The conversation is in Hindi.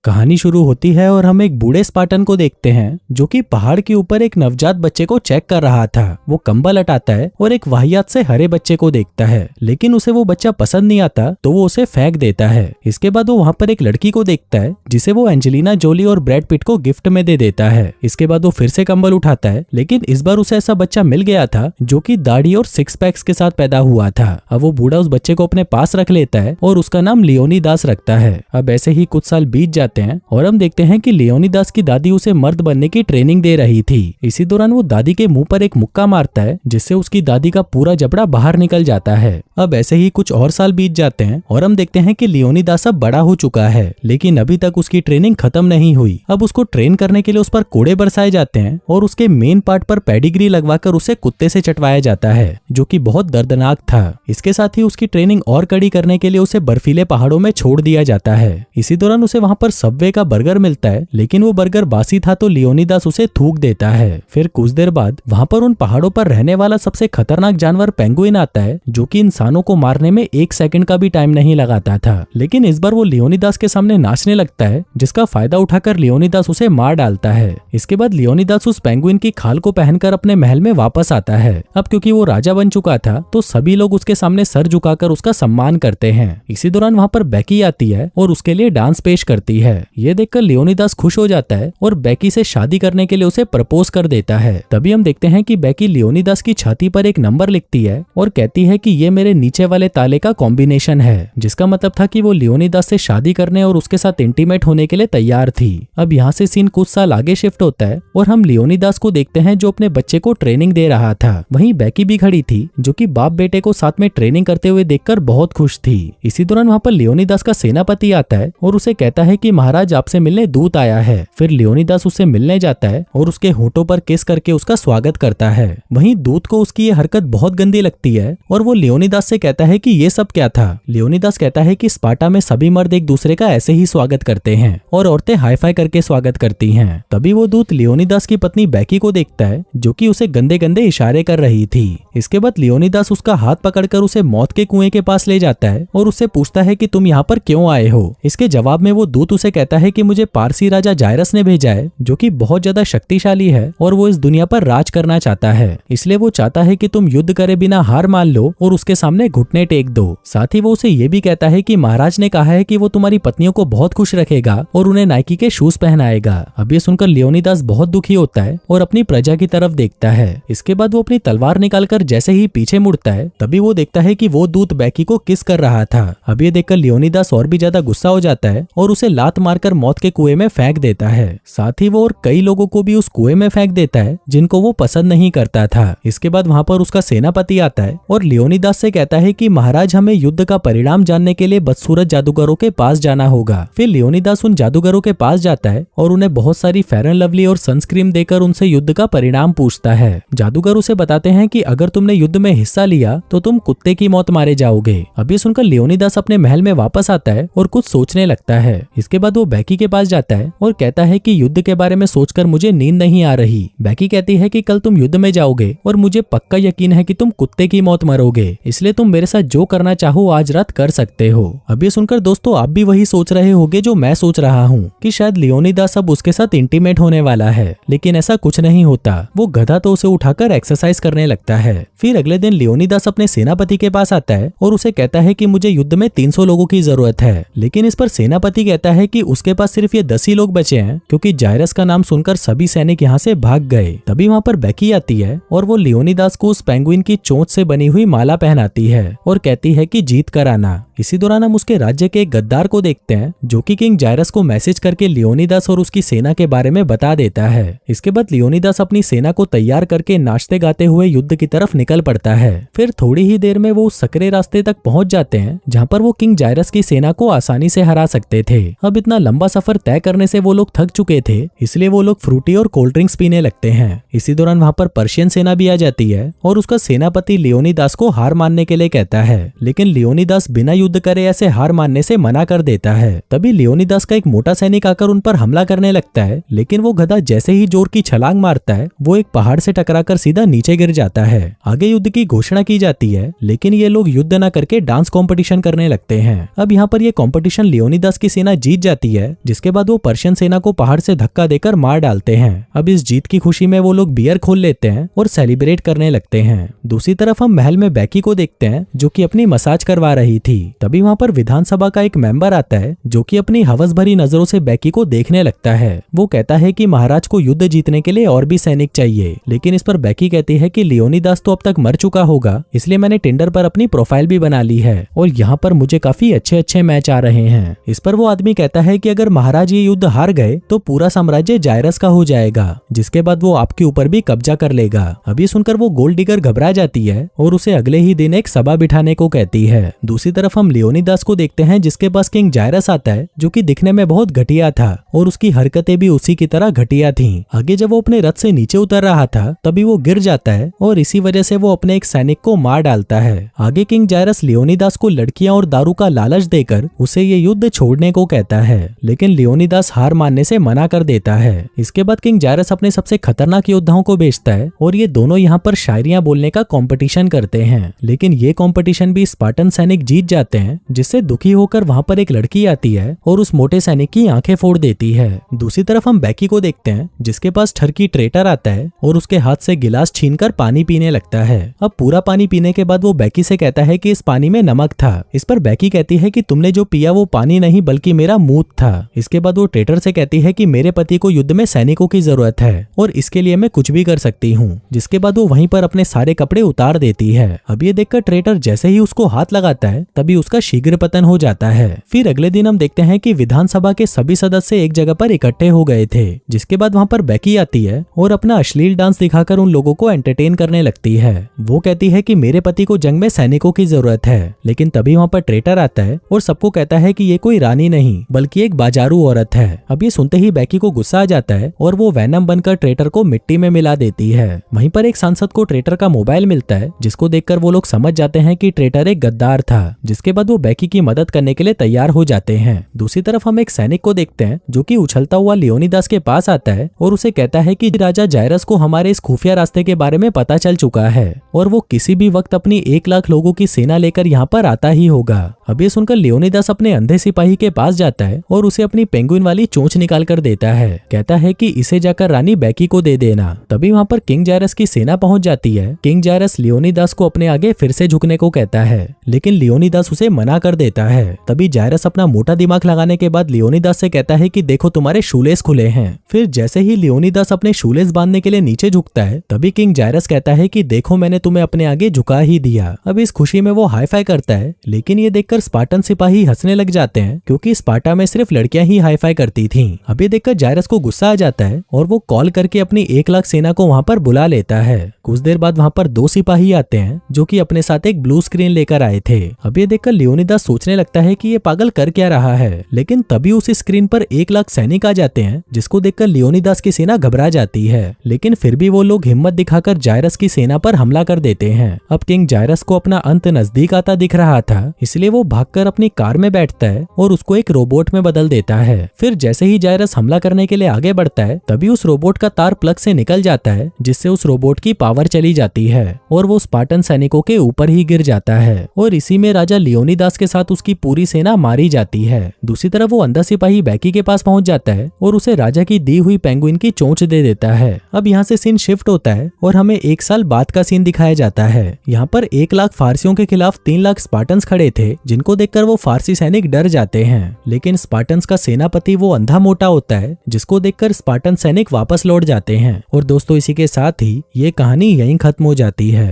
कहानी शुरू होती है और हम एक बूढ़े स्पार्टन को देखते हैं जो कि पहाड़ के ऊपर एक नवजात बच्चे को चेक कर रहा था। वो कंबल हटाता है और एक वाहियात से हरे बच्चे को देखता है, लेकिन उसे वो बच्चा पसंद नहीं आता तो वो उसे फेंक देता है। इसके बाद वो वहाँ पर एक लड़की को देखता है जिसे वो एंजेलिना जोली और ब्रैड पिट को गिफ्ट में दे देता है। इसके बाद वो फिर से कंबल उठाता है, लेकिन इस बार उसे ऐसा बच्चा मिल गया था जो कि दाढ़ी और सिक्स पैक्स के साथ पैदा हुआ था। अब वो बूढ़ा उस बच्चे को अपने पास रख लेता है और उसका नाम लियोनीदास रखता है। अब ऐसे ही कुछ साल बीत जाते हैं और हम देखते हैं कि लियोनीदास की दादी उसे मर्द बनने की ट्रेनिंग दे रही थी। इसी दौरान वो दादी के मुंह पर एक मुक्का मारता है जिससे उसकी दादी का पूरा जबड़ा बाहर निकल जाता है। अब ऐसे ही कुछ और साल बीत जाते हैं और हम देखते हैं कि लियोनीदास अब बड़ा हो चुका है, लेकिन अभी तक उसकी ट्रेनिंग खत्म नहीं हुई। अब उसको ट्रेन करने के लिए उस पर कोड़े बरसाए जाते हैं और उसके मेन पार्ट पर पेडिग्री लगवाकर उसे कुत्ते से चटवाया जाता है, जो कि बहुत दर्दनाक था। इसके साथ ही उसकी ट्रेनिंग और कड़ी करने के लिए उसे बर्फीले पहाड़ों में छोड़ दिया जाता है। इसी दौरान उसे वहाँ पर सबवे का बर्गर मिलता है, लेकिन वो बर्गर बासी था तो लियोनीदास उसे थूक देता है। फिर कुछ देर बाद वहाँ पर उन पहाड़ों पर रहने वाला सबसे खतरनाक जानवर पेंगुइन आता है, जो कि इंसानों को मारने में 1 सेकंड का भी टाइम नहीं लगाता था। लेकिन इस बार वो लियोनीदास के सामने नाचने लगता है, जिसका फायदा उठाकर लियोनीदास उसे मार डालता है। इसके बाद लियोनीदास उस पेंगुइन की खाल को पहनकर अपने महल में वापस आता है। अब क्योंकि वो राजा बन चुका था तो सभी लोग उसके सामने सर झुकाकर उसका सम्मान करते हैं। इसी दौरान वहाँ पर बेकी आती है और उसके लिए डांस पेश करती है। ये देखकर लियोनीदास खुश हो जाता है और बेकी से शादी करने के लिए उसे प्रपोज कर देता है। तभी हम देखते हैं कि बेकी लियोनीदास की छाती पर एक नंबर लिखती है और कहती है कि ये मेरे नीचे वाले ताले का कॉम्बिनेशन है, जिसका मतलब था कि वो लियोनीदास से शादी करने और उसके साथ इंटीमेट होने के लिए तैयार थी। अब यहाँ से सीन कुछ साल आगे शिफ्ट होता है और हम लियोनीदास को देखते हैं जो अपने बच्चे को ट्रेनिंग दे रहा था। वहीं बेकी भी खड़ी थी, जो कि बाप बेटे को साथ में ट्रेनिंग करते हुए देखकर बहुत खुश थी। इसी दौरान वहाँ पर लियोनीदास का सेनापति आता है और उसे कहता है कि महाराज आपसे मिलने दूत आया है। फिर लियोनीदास उससे मिलने जाता है और उसके होठों पर किस करके उसका स्वागत करता है। वहीं दूत को उसकी ये हरकत बहुत गंदी लगती है और वो लियोनीदास से कहता है कि ये सब क्या था। लियोनीदास कहता है कि स्पार्टा में सभी मर्द एक दूसरे का ऐसे ही स्वागत करते हैं और औरतें हाई फाई करके स्वागत करती हैं। तभी वो दूत लियोनीदास की पत्नी बेकी को देखता है, जो कि उसे गंदे गंदे इशारे कर रही थी। इसके बाद लियोनीदास उसका हाथ पकड़कर उसे मौत के कुएं के पास ले जाता है और उससे पूछता है कि तुम यहाँ पर क्यों आए हो। इसके जवाब में वो दूत उसे कहता है कि मुझे पारसी राजा जायरस ने भेजा है, जो कि बहुत ज्यादा शक्तिशाली है और वो इस दुनिया पर राज करना चाहता है। इसलिए वो चाहता है कि तुम युद्ध करे बिना हार मान लो और उसके सामने घुटने टेक दो। साथ ही वो उसे ये भी कहता है कि महाराज ने कहा है कि वो तुम्हारी पत्नियों को बहुत खुश रखेगा और उन्हें नाइकी के शूज पहनाएगा। अब ये सुनकर लियोनीदास बहुत दुखी होता है और अपनी प्रजा की तरफ देखता है। इसके बाद वो अपनी तलवार निकालकर जैसे ही पीछे मुड़ता है, तभी वो देखता है कि वो दूत बेकी को किस कर रहा था। अब ये देखकर लियोनीदास और भी ज्यादा गुस्सा हो जाता है और उसे लात मारकर मौत के कुएं में फेंक देता है। साथ ही वो और कई लोगों को भी उस कुएं में फेंक देता है जिनको वो पसंद नहीं करता था। इसके बाद वहाँ पर उसका सेनापति आता है और लियोनीदास से कहता है कि महाराज हमें युद्ध का परिणाम जानने के लिए बदसूरत जादूगरों के पास जाना होगा। फिर लियोनीदास उन जादूगरों के पास जाता है और उन्हें बहुत सारी फेयर एंड लवली और सनस्क्रीन देकर उनसे युद्ध का परिणाम पूछता है। जादूगर उसे बताते हैं कि अगर तुमने युद्ध में हिस्सा लिया तो तुम कुत्ते की मौत मारे जाओगे। अब ये सुनकर लियोनीदास अपने महल में वापस आता है और कुछ सोचने लगता है। इसके बाद वो बेकी के पास जाता है और कहता है कि युद्ध के बारे में सोचकर मुझे नींद नहीं आ रही। बेकी कहती है कि कल तुम युद्ध में जाओगे और मुझे पक्का यकीन है कि तुम कुत्ते की मौत मरोगे, इसलिए तुम मेरे साथ जो करना चाहो आज रात कर सकते हो। अब ये सुनकर दोस्तों आप भी वही सोच रहे होंगे जो मैं सोच रहा हूँ कि शायद लियोनीदास अब उसके साथ इंटीमेट होने वाला है, लेकिन ऐसा कुछ नहीं होता। वो गधा तो उसे उठाकर एक्सरसाइज करने लगता है। फिर अगले दिन लियोनीदास अपने सेनापति के पास आता है और उसे कहता है कि मुझे युद्ध में 300 लोगों की जरूरत है, लेकिन इस पर सेनापति कहता है कि उसके पास सिर्फ ये 10 ही लोग बचे हैं, क्योंकि जायरस का नाम सुनकर सभी सैनिक यहाँ से भाग गए। तभी वहाँ पर बेकी आती है और वो लियोनीदास को उस पेंगुइन की चोंच से बनी हुई माला पहनाती है और कहती है कि जीत कर आना। इसी दौरान हम उसके राज्य के एक गद्दार को देखते हैं, जो कि किंग जायरस को मैसेज करके लियोनीदास और उसकी सेना के बारे में बता देता है। इसके बाद लियोनीदास अपनी सेना को तैयार करके नाचते गाते हुए युद्ध की तरफ निकल पड़ता है। फिर थोड़ी ही देर में वो उस सकरे रास्ते तक पहुंच जाते हैं जहाँ पर वो किंग जायरस की सेना को आसानी से हरा सकते थे। अब इतना लंबा सफर तय करने से वो लोग थक चुके थे, इसलिए वो लोग फ्रूटी और कोल्ड ड्रिंक्स पीने लगते हैं। इसी दौरान वहाँ पर पर्शियन सेना भी आ जाती है और उसका सेनापति लियोनीदास को हार मानने के लिए कहता है, लेकिन लियोनीदास बिना युद्ध करे ऐसे हार मानने से मना कर देता है। तभी लियोनीदास का एक मोटा सैनिक आकर उन पर हमला करने लगता है, लेकिन वो गधा जैसे ही जोर की छलांग मारता है वो एक पहाड़ से टकराकर सीधा नीचे गिर जाता है। आगे युद्ध की घोषणा की जाती है, लेकिन ये लोग युद्ध न करके डांस कंपटीशन करने लगते हैं। अब यहाँ पर ये कंपटीशन लियोनीदास की सेना जीत जाती जाती है, जिसके बाद वो पर्शियन सेना को पहाड़ से धक्का देकर मार डालते हैं। अब इस जीत की खुशी में वो लोग बियर खोल लेते हैं और सेलिब्रेट करने लगते हैं। दूसरी तरफ हम महल में बेकी को देखते हैं जो कि अपनी मसाज करवा रही थी। तभी वहाँ पर विधानसभा का एक मेंबर आता है जो कि अपनी हवस भरी नजरों से बेकी को देखने लगता है। वो कहता है कि महाराज को युद्ध जीतने के लिए और भी सैनिक चाहिए, लेकिन इस पर बेकी कहती है कि लियोनिदास तो अब तक मर चुका होगा, इसलिए मैंने टिंडर पर अपनी प्रोफाइल भी बना ली है और यहाँ पर मुझे काफी अच्छे अच्छे मैच आ रहे हैं। इस पर वो आदमी कहता है कि अगर महाराज ये युद्ध हार गए तो पूरा साम्राज्य जायरस का हो जाएगा, जिसके बाद वो आपके ऊपर भी कब्जा कर लेगा। अभी सुनकर वो गोल्ड डिगर घबरा जाती है और उसे अगले ही दिन एक सभा बिठाने को कहती है। दूसरी तरफ हम लियोनिदास को देखते हैं जिसके पास किंग जायरस आता है जो कि दिखने में बहुत घटिया था और उसकी हरकतें भी उसी की तरह घटिया थीं। आगे जब वो अपने रथ से नीचे उतर रहा था तभी वो गिर जाता है और इसी वजह से वो अपने एक सैनिक को मार डालता है। आगे किंग जायरस लियोनिदास को लड़कियां और दारू का लालच देकर उसे ये युद्ध छोड़ने को कहता है, लेकिन लियोनिदास हार मानने से मना कर देता है। इसके बाद किंग जायरस अपने सबसे खतरनाक योद्धाओं को भेजता है और ये दोनों यहाँ पर शायरियां बोलने का कंपटीशन करते हैं, लेकिन ये कंपटीशन भी स्पार्टन सैनिक जीत जाते हैं, जिससे दुखी होकर वहाँ पर एक लड़की आती है और उस मोटे सैनिक की आंखें फोड़ देती है। दूसरी तरफ हम बेकी को देखते हैं जिसके पास ठरकी ट्रेटर आता है और उसके हाथ से गिलास छीनकर पानी पीने लगता है। अब पूरा पानी पीने के बाद वो बेकी से कहता है कि इस पानी में नमक था। इस पर बेकी कहती है कि तुमने जो पिया वो पानी नहीं बल्कि मेरा मूत था। इसके बाद वो ट्रेटर से कहती है कि मेरे पति को युद्ध में सैनिकों की जरूरत है और इसके लिए मैं कुछ भी कर सकती हूँ। जिसके बाद वो वहीं पर अपने सारे कपड़े उतार देती है। अब ये देखकर ट्रेटर जैसे ही उसको हाथ लगाता है तभी उसका शीघ्र पतन हो जाता है। फिर अगले दिन हम देखते हैं कि विधानसभा के सभी सदस्य एक जगह पर इकट्ठे हो गए थे। जिसके बाद वहाँ पर बेकी आती है और अपना अश्लील डांस दिखाकर उन लोगों को एंटरटेन करने लगती है। वो कहती है कि मेरे पति को जंग में सैनिकों की जरूरत है, लेकिन तभी वहाँ पर ट्रेटर आता है और सबको कहता है कि ये कोई रानी नहीं बल्कि एक बाजारू औरत है। अब ये सुनते ही बेकी को गुस्सा आ जाता है और वो वैनम बनकर ट्रेटर को मिट्टी में मिला देती है। वहीं पर एक सांसद को ट्रेटर का मोबाइल मिलता है जिसको देखकर वो लोग समझ जाते हैं कि ट्रेटर एक गद्दार था। जिसके बाद वो बेकी की मदद करने के लिए तैयार हो जाते हैं। दूसरी तरफ हम एक सैनिक को देखते हैं जो कि उछलता हुआ लियोनिदास के पास आता है और उसे कहता है कि राजा जायरस को हमारे इस खुफिया रास्ते के बारे में पता चल चुका है और वो किसी भी वक्त अपनी 1 लाख लोगों की सेना लेकर यहाँ पर आता ही होगा। अब ये सुनकर लियोनिदास अपने अंधे सिपाही के पास जाता है और उसे अपनी पेंगुइन वाली चोंच निकाल कर देता है। कहता है कि इसे जाकर रानी बेकी को दे देना। तभी वहाँ पर किंग जायरस की सेना पहुंच जाती है। किंग जायरस लियोनिदास को अपने आगे फिर से झुकने को कहता है, लेकिन लियोनिदास उसे मना कर देता है। तभी जायरस अपना मोटा दिमाग लगाने के बाद लियोनिदास से कहता है कि देखो तुम्हारे शूलेस खुले हैं। फिर जैसे ही लियोनिदास अपने शूलेस बांधने के लिए नीचे झुकता है तभी किंग जायरस कहता है कि देखो मैंने तुम्हें अपने आगे झुका ही दिया। अब इस खुशी में वो हाई फाई करता है, लेकिन ये देखकर स्पार्टन सिपाही हंसने लग जाते हैं क्योंकि स्पार्टा में सिर्फ लड़कियां ही हाई फाई करती थीं। अब ये देखकर जायरस को गुस्सा आ जाता है और वो कॉल करके अपनी 1 लाख सेना को वहां पर बुला लेता है। कुछ देर बाद वहां पर 2 सिपाही आते हैं जो कि अपने साथ एक ब्लू स्क्रीन लेकर आए थे। अब ये देखकर लियोनिदास सोचने लगता है कि ये पागल कर क्या रहा है, लेकिन तभी उस स्क्रीन पर 1 लाख सैनिक आ जाते हैं जिसको देखकर लियोनिदास की सेना घबरा जाती है। लेकिन फिर भी वो लोग हिम्मत दिखाकर जायरस की सेना पर हमला कर देते हैं। अब किंग जायरस को अपना अंत नजदीक आता दिख रहा था, इसलिए वो भागकर अपनी कार में बैठता है और उसको एक रोबोट में बदल देता है। फिर जैसे ही जायरस हमला करने के लिए आगे बढ़ता है तभी उस रोबोट का तार प्लग से निकल जाता है, जिससे उस रोबोट की पावर चली जाती है और वो स्पार्टन सैनिकों के ऊपर ही गिर जाता है और इसी में राजा लियोनिदास के साथ उसकी पूरी सेना मारी जाती है। दूसरी तरफ वो अंधा सिपाही बेकी के पास पहुंच जाता है और उसे राजा की दी हुई पेंगुइन की चोंच दे देता है। अब यहाँ से सीन शिफ्ट होता है और हमें 1 साल बाद का सीन दिखाया जाता है। यहाँ पर 1 लाख फारसियों के खिलाफ 3 लाख स्पार्टन्स खड़े थे, जिनको देखकर वो फारसी सैनिक डर जाते हैं। लेकिन स्पार्टन्स का सेनापति वो अंधा मोटा होता है, जिसको देखकर स्पार्टन सैनिक वापस लौट जाते हैं। और दोस्तों इसी के साथ ही ये कहानी यहीं खत्म हो जाती है।